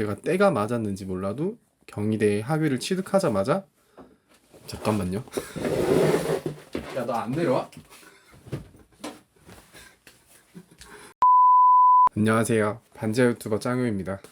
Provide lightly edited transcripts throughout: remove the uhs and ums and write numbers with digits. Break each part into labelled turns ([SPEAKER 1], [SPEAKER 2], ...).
[SPEAKER 1] 제가 때가 맞았는지 몰라도 경희대 학위를 취득하자마자 잠깐만요. 야, 너 안 내려와? 안녕하세요. 반지하 유튜버 짱요입니다.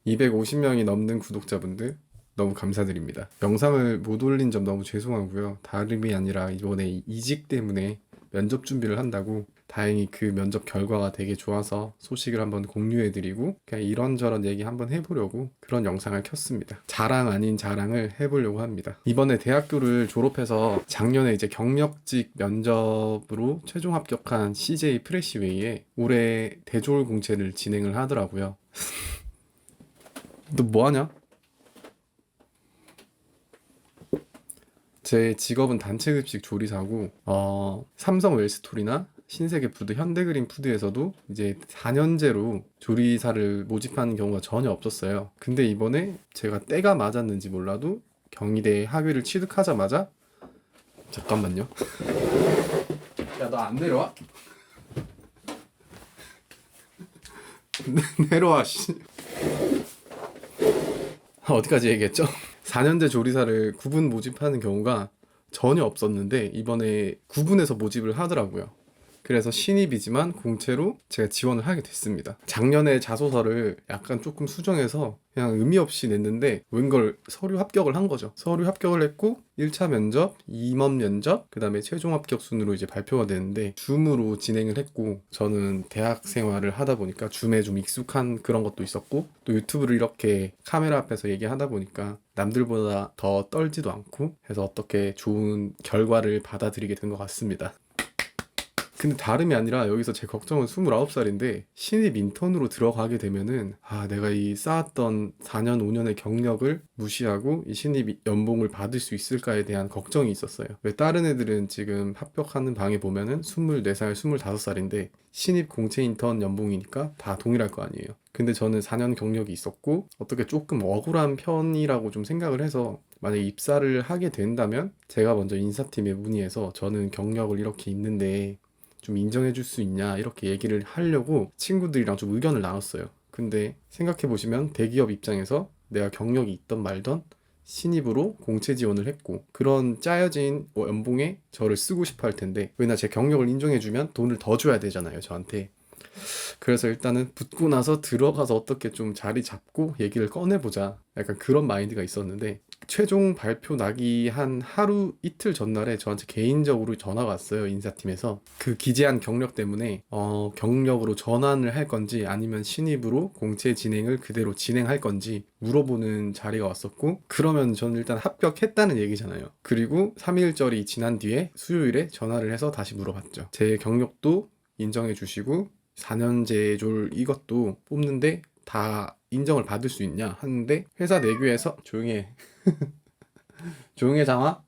[SPEAKER 1] 250명이 넘는 구독자분들 너무 감사드립니다. 영상을 못 올린 점 너무 죄송하고요. 다름이 아니라 이번에 이직 때문에 면접 준비를 한다고 다행히 그 면접 결과가 되게 좋아서 소식을 한번 공유해드리고 그냥 이런저런 얘기 한번 해보려고 그런 영상을 켰습니다. 자랑 아닌 자랑을 해보려고 합니다. 이번에 대학교를 졸업해서 작년에 이제 경력직 면접으로 최종 합격한 CJ 프레시웨이에 올해 대졸 공채를 진행을 하더라고요. 너 뭐하냐? 제 직업은 단체급식 조리사고 삼성 웰스토리나 신세계푸드, 현대그린푸드에서도 이제 4년제로 조리사를 모집하는 경우가 전혀 없었어요. 근데 이번에 제가 때가 맞았는지 몰라도 경희대 학위를 취득하자마자 잠깐만요. 야, 너 안 내려와? 내려와 씨. 어디까지 얘기했죠? 4년제 조리사를 구분 모집하는 경우가 전혀 없었는데 이번에 구분해서 모집을 하더라고요. 그래서 신입이지만 공채로 제가 지원을 하게 됐습니다. 작년에 자소서를 약간 조금 수정해서 그냥 의미 없이 냈는데 웬걸 서류 합격을 한 거죠. 서류 합격을 했고 1차 면접, 임원 면접, 그 다음에 최종 합격 순으로 이제 발표가 되는데 줌으로 진행을 했고 저는 대학 생활을 하다 보니까 줌에 좀 익숙한 그런 것도 있었고 또 유튜브를 이렇게 카메라 앞에서 얘기하다 보니까 남들보다 더 떨지도 않고 해서 어떻게 좋은 결과를 받아들이게 된 것 같습니다. 근데 다름이 아니라 여기서 제 걱정은 29살인데 신입 인턴으로 들어가게 되면은 내가 이 쌓았던 4년 5년의 경력을 무시하고 이 신입 연봉을 받을 수 있을까에 대한 걱정이 있었어요. 왜 다른 애들은 지금 합격하는 방에 보면은 24살, 25살인데 신입 공채 인턴 연봉이니까 다 동일할 거 아니에요. 근데 저는 4년 경력이 있었고 어떻게 조금 억울한 편이라고 좀 생각을 해서 만약에 입사를 하게 된다면 제가 먼저 인사팀에 문의해서 저는 경력을 이렇게 있는데 좀 인정해 줄 수 있냐 이렇게 얘기를 하려고 친구들이랑 좀 의견을 나눴어요. 근데 생각해 보시면 대기업 입장에서 내가 경력이 있던 말던 신입으로 공채 지원을 했고 그런 짜여진 연봉에 저를 쓰고 싶어 할 텐데 왜냐 제 경력을 인정해 주면 돈을 더 줘야 되잖아요 저한테. 그래서 일단은 붙고 나서 들어가서 어떻게 좀 자리 잡고 얘기를 꺼내보자 약간 그런 마인드가 있었는데 최종 발표 나기 한 하루 이틀 전날에 저한테 개인적으로 전화가 왔어요. 인사팀에서 그 기재한 경력 때문에 경력으로 전환을 할 건지 아니면 신입으로 공채 진행을 그대로 진행할 건지 물어보는 자리가 왔었고 그러면 저는 일단 합격했다는 얘기잖아요. 그리고 3일절이 지난 뒤에 수요일에 전화를 해서 다시 물어봤죠. 제 경력도 인정해 주시고 4년제 졸 이것도 뽑는데 다 인정을 받을 수 있냐 하는데 회사 내규에서 조용히 해 장아.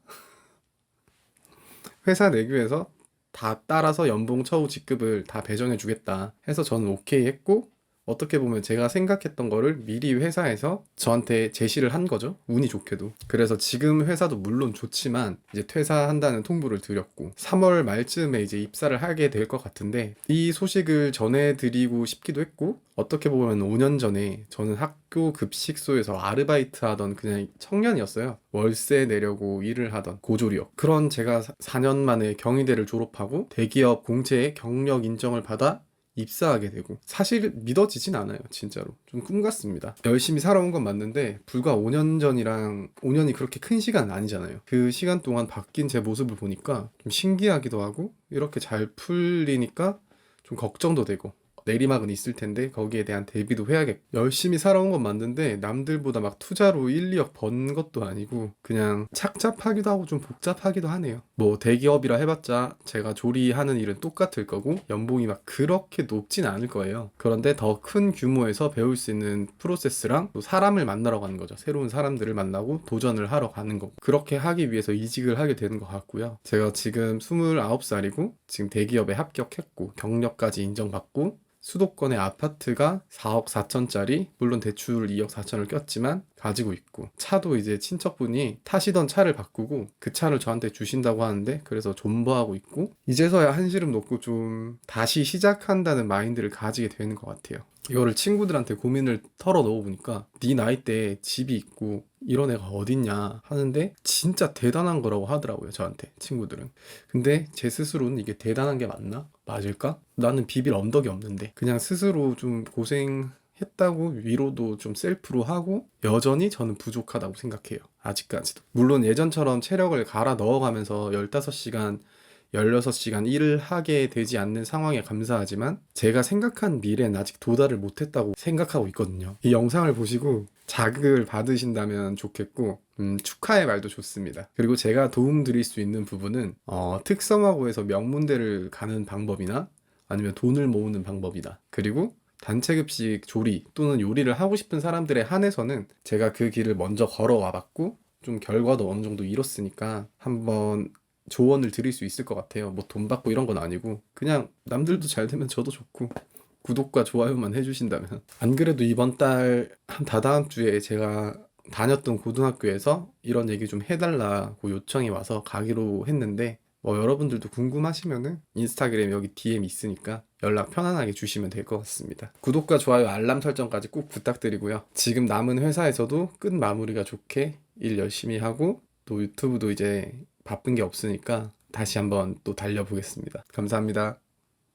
[SPEAKER 1] 회사 내규에서 다 따라서 연봉 처우 직급을 다 배정해 주겠다 해서 저는 오케이 했고 어떻게 보면 제가 생각했던 거를 미리 회사에서 저한테 제시를 한 거죠. 운이 좋게도. 그래서 지금 회사도 물론 좋지만 이제 퇴사한다는 통보를 드렸고 3월 말쯤에 이제 입사를 하게 될 것 같은데 이 소식을 전해드리고 싶기도 했고 어떻게 보면 5년 전에 저는 학교 급식소에서 아르바이트 하던 그냥 청년이었어요. 월세 내려고 일을 하던 고졸이요. 그런 제가 4년 만에 경희대를 졸업하고 대기업 공채의 경력 인정을 받아 입사하게 되고 사실 믿어지진 않아요. 진짜로 좀 꿈 같습니다. 열심히 살아온 건 맞는데 불과 5년 전이랑 5년이 그렇게 큰 시간은 아니잖아요. 그 시간 동안 바뀐 제 모습을 보니까 좀 신기하기도 하고 이렇게 잘 풀리니까 좀 걱정도 되고 내리막은 있을 텐데 거기에 대한 대비도 해야겠고 열심히 살아온 건 맞는데 남들보다 막 투자로 1, 2억 번 것도 아니고 그냥 착잡하기도 하고 좀 복잡하기도 하네요. 뭐 대기업이라 해봤자 제가 조리하는 일은 똑같을 거고 연봉이 막 그렇게 높진 않을 거예요. 그런데 더 큰 규모에서 배울 수 있는 프로세스랑 또 사람을 만나러 가는 거죠. 새로운 사람들을 만나고 도전을 하러 가는 거고 그렇게 하기 위해서 이직을 하게 되는 것 같고요. 제가 지금 29살이고 지금 대기업에 합격했고 경력까지 인정받고 수도권의 아파트가 4억 4천짜리 물론 대출 2억 4천을 꼈지만 가지고 있고 차도 이제 친척분이 타시던 차를 바꾸고 그 차를 저한테 주신다고 하는데 그래서 존버하고 있고 이제서야 한시름 놓고 좀 다시 시작한다는 마인드를 가지게 되는 것 같아요. 이거를 친구들한테 고민을 털어 넣어보니까 네 나이 때 집이 있고 이런 애가 어딨냐 하는데 진짜 대단한 거라고 하더라고요, 저한테 친구들은. 근데 제 스스로는 이게 대단한 게 맞나? 맞을까? 나는 비빌 언덕이 없는데 그냥 스스로 좀 고생했다고 위로도 좀 셀프로 하고 여전히 저는 부족하다고 생각해요. 아직까지도. 물론 예전처럼 체력을 갈아 넣어가면서 15시간 16시간 일을 하게 되지 않는 상황에 감사하지만 제가 생각한 미래는 아직 도달을 못했다고 생각하고 있거든요. 이 영상을 보시고 자극을 받으신다면 좋겠고 축하의 말도 좋습니다. 그리고 제가 도움 드릴 수 있는 부분은 특성화고에서 명문대를 가는 방법이나 아니면 돈을 모으는 방법이다. 그리고 단체급식 조리 또는 요리를 하고 싶은 사람들에 한해서는 제가 그 길을 먼저 걸어와 봤고 좀 결과도 어느 정도 이뤘으니까 한번 조언을 드릴 수 있을 것 같아요. 뭐 돈 받고 이런 건 아니고 그냥 남들도 잘 되면 저도 좋고 구독과 좋아요만 해주신다면. 안 그래도 이번 달 한 다다음 주에 제가 다녔던 고등학교에서 이런 얘기 좀 해달라고 요청이 와서 가기로 했는데 뭐 여러분들도 궁금하시면은 인스타그램 여기 DM 있으니까 연락 편안하게 주시면 될 것 같습니다. 구독과 좋아요 알람 설정까지 꼭 부탁드리고요. 지금 남은 회사에서도 끝 마무리가 좋게 일 열심히 하고 또 유튜브도 이제 바쁜 게 없으니까 다시 한번 또 달려보겠습니다. 감사합니다.